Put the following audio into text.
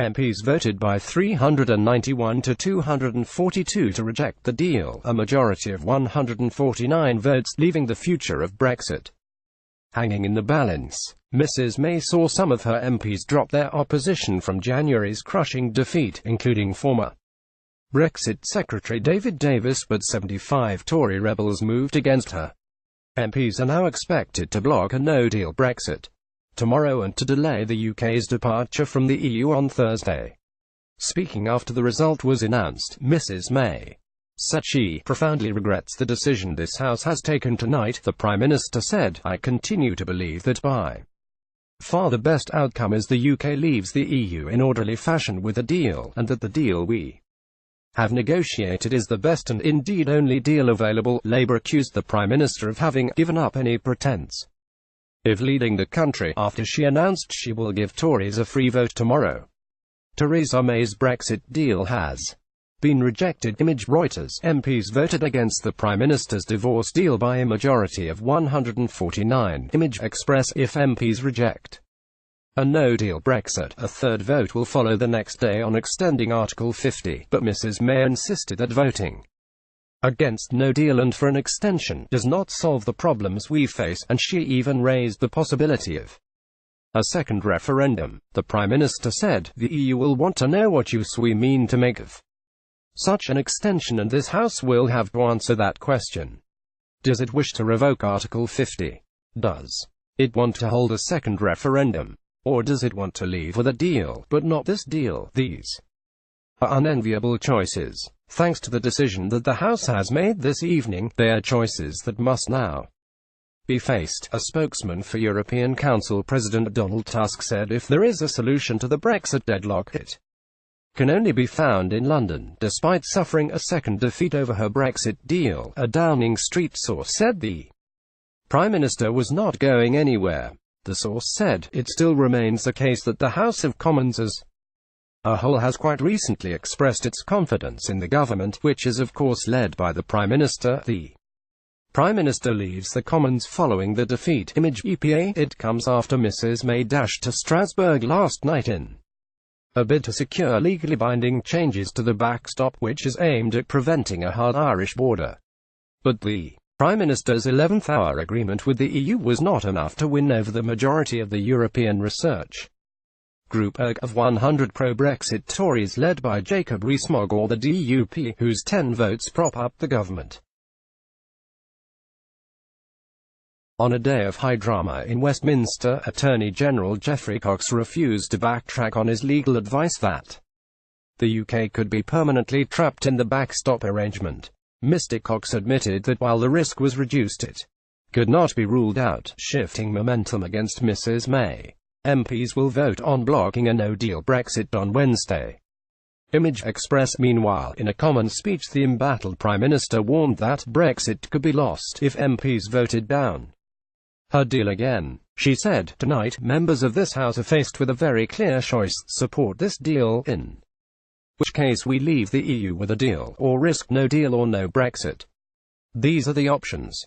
MPs voted by 391 to 242 to reject the deal, a majority of 149 votes, leaving the future of Brexit hanging in the balance. Mrs May saw some of her MPs drop their opposition from January's crushing defeat, including former Brexit Secretary David Davis, but 75 Tory rebels moved against her. MPs are now expected to block a no-deal Brexit tomorrow and to delay the UK's departure from the EU on Thursday. Speaking after the result was announced, Mrs May said she profoundly regrets the decision this House has taken tonight. The Prime Minister said, "I continue to believe that by far the best outcome is the UK leaves the EU in orderly fashion with a deal, and that the deal we have negotiated is the best and indeed only deal available." Labour accused the Prime Minister of having given up any pretense of leading the country, after she announced she will give Tories a free vote tomorrow. Theresa May's Brexit deal has been rejected. Image Reuters. MPs voted against the Prime Minister's divorce deal by a majority of 149. Image Express. If MPs reject a no-deal Brexit, a third vote will follow the next day on extending Article 50, but Mrs May insisted that voting against no deal and for an extension does not solve the problems we face, and she even raised the possibility of a second referendum. The Prime Minister said, "The EU will want to know what use we mean to make of such an extension, and this House will have to answer that question. Does it wish to revoke Article 50? Does it want to hold a second referendum? Or does it want to leave with a deal, but not this deal?" These are unenviable choices. Thanks to the decision that the House has made this evening, they are choices that must now be faced. A spokesman for European Council President Donald Tusk said if there is a solution to the Brexit deadlock, it can only be found in London. Despite suffering a second defeat over her Brexit deal, a Downing Street source said the Prime Minister was not going anywhere. The source said, "It still remains the case that the House of Commons as a whole has quite recently expressed its confidence in the government, which is of course led by the Prime Minister." The Prime Minister leaves the Commons following the defeat. Image EPA. It comes after Mrs May dashed to Strasbourg last night in a bid to secure legally binding changes to the backstop, which is aimed at preventing a hard Irish border. But the Prime Minister's 11th-hour agreement with the EU was not enough to win over the majority of the European Research Group of 100 pro-Brexit Tories led by Jacob Rees-Mogg, or the DUP, whose 10 votes prop up the government. On a day of high drama in Westminster, Attorney General Geoffrey Cox refused to backtrack on his legal advice that the UK could be permanently trapped in the backstop arrangement. Mr. Cox admitted that while the risk was reduced, it could not be ruled out, shifting momentum against Mrs May. MPs will vote on blocking a no-deal Brexit on Wednesday. Image Express. Meanwhile, in a common speech, the embattled Prime Minister warned that Brexit could be lost if MPs voted down her deal again. She said, "Tonight, members of this House are faced with a very clear choice: support this deal, in which case we leave the EU with a deal, or risk no deal or no Brexit. These are the options.